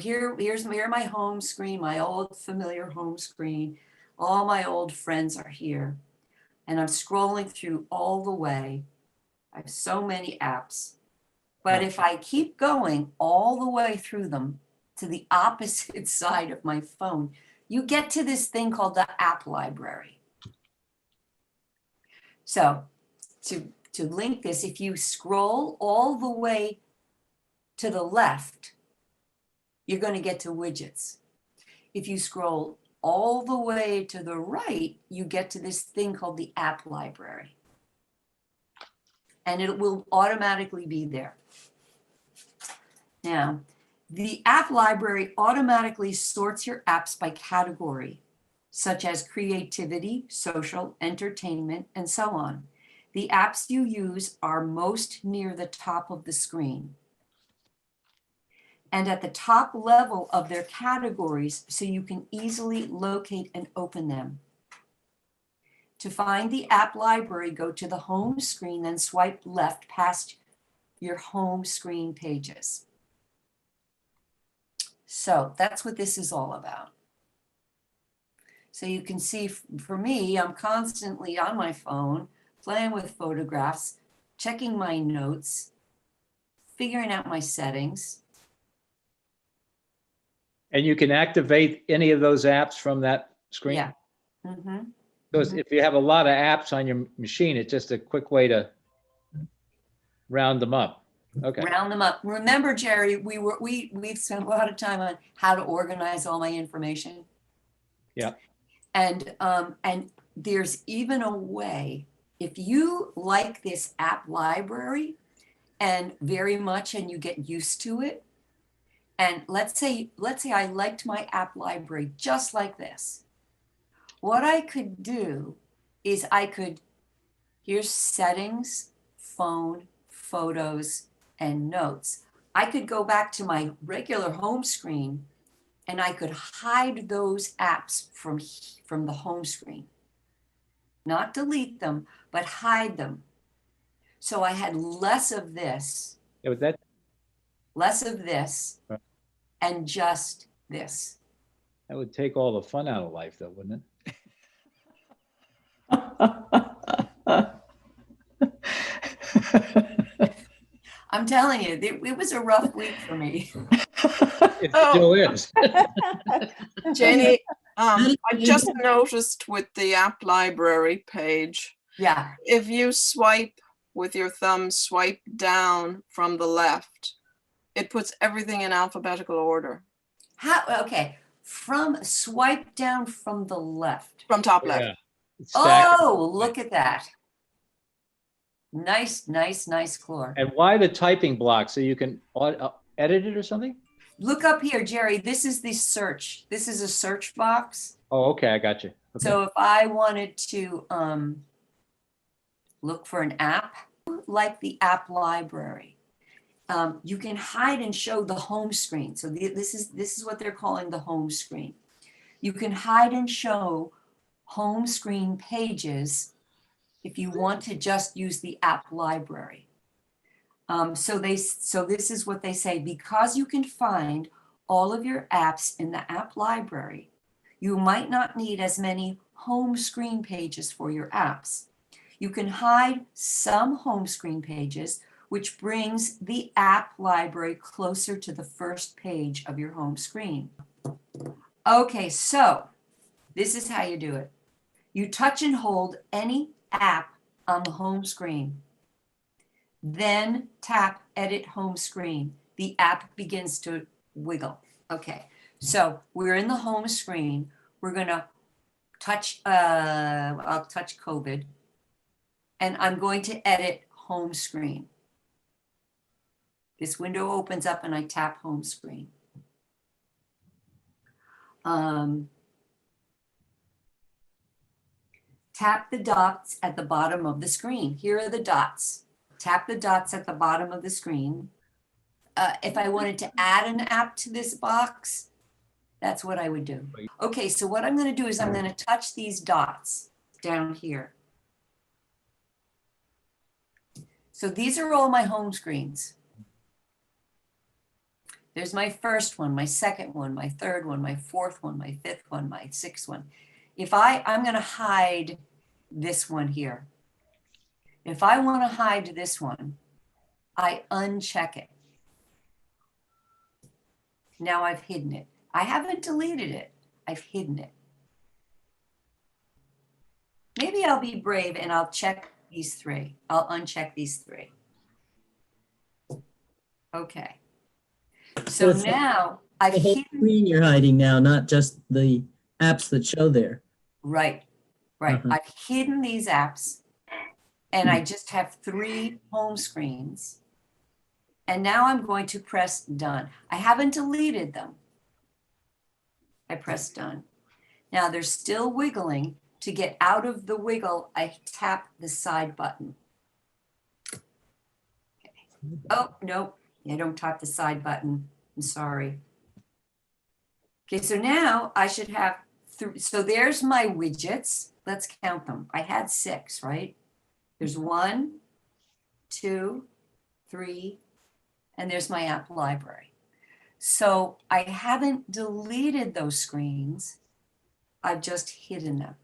here my home screen, my old familiar home screen. All my old friends are here. And I'm scrolling through all the way. I have so many apps. But if I keep going all the way through them to the opposite side of my phone, you get to this thing called the app library. So to link this, if you scroll all the way to the left, you're going to get to widgets. If you scroll all the way to the right, you get to this thing called the app library. And it will automatically be there. Now, the app library automatically sorts your apps by category, such as creativity, social, entertainment, and so on. The apps you use are most near the top of the screen and at the top level of their categories, so you can easily locate and open them. To find the app library, go to the home screen, then swipe left past your home screen pages. So that's what this is all about. So you can see, for me, I'm constantly on my phone, playing with photographs, checking my notes, figuring out my settings. And you can activate any of those apps from that screen? Yeah. Mm-hmm. So if you have a lot of apps on your machine, it's just a quick way to round them up. Okay. Round them up. Remember, Jerry, we've spent a lot of time on how to organize all my information. Yeah. And there's even a way, if you like this app library and very much, and you get used to it, and let's say I liked my app library just like this. What I could do is here's settings, phone, photos, and notes. I could go back to my regular home screen and I could hide those apps from the home screen. Not delete them, but hide them. So I had less of this. Yeah, but Less of this. Right. And just this. That would take all the fun out of life, though, wouldn't it? I'm telling you, it was a rough week for me. It still is. Janie, I just noticed with the app library page, yeah, if you swipe with your thumb, swipe down from the left, it puts everything in alphabetical order. How? Okay, from swipe down from the left. From top left. Yeah. Oh, look at that. Nice, Clore. And why the typing block? So you can edit it or something? Look up here, Jerry. This is the search. This is a search box. Oh, okay, I got you. Okay. So if I wanted to look for an app, like the app library, you can hide and show the home screen. So this is what they're calling the home screen. You can hide and show home screen pages if you want to just use the app library. So this is what they say: because you can find all of your apps in the app library, you might not need as many home screen pages for your apps. You can hide some home screen pages, which brings the app library closer to the first page of your home screen. Okay, so this is how you do it. You touch and hold any app on the home screen. Then tap Edit Home Screen. The app begins to wiggle. Okay, so we're in the home screen. We're gonna touch, I'll touch COVID, and I'm going to edit home screen. This window opens up and I tap home screen. Tap the dots at the bottom of the screen. Here are the dots. Tap the dots at the bottom of the screen. If I wanted to add an app to this box, that's what I would do. Okay, so what I'm going to do is I'm going to touch these dots down here. So these are all my home screens. There's my first one, my second one, my third one, my fourth one, my fifth one, my sixth one. If I'm going to hide this one here. If I want to hide this one, I uncheck it. Now I've hidden it. I haven't deleted it. I've hidden it. Maybe I'll be brave and I'll check these three. I'll uncheck these three. Okay. So it's now I've the whole hidden, screen you're hiding now, not just the apps that show there. right, right. Uh-huh. I've hidden these apps and I just have 3 home screens. And now I'm going to press done. I haven't deleted them. I press done. Now they're still wiggling. To get out of the wiggle, I tap the side button. Okay. Oh, no, I don't tap the side button. I'm sorry. Okay, so now I should have so there's my widgets. Let's count them. I had 6, right? There's 1, 2, 3, and there's my app library. So I haven't deleted those screens. I've just hidden them.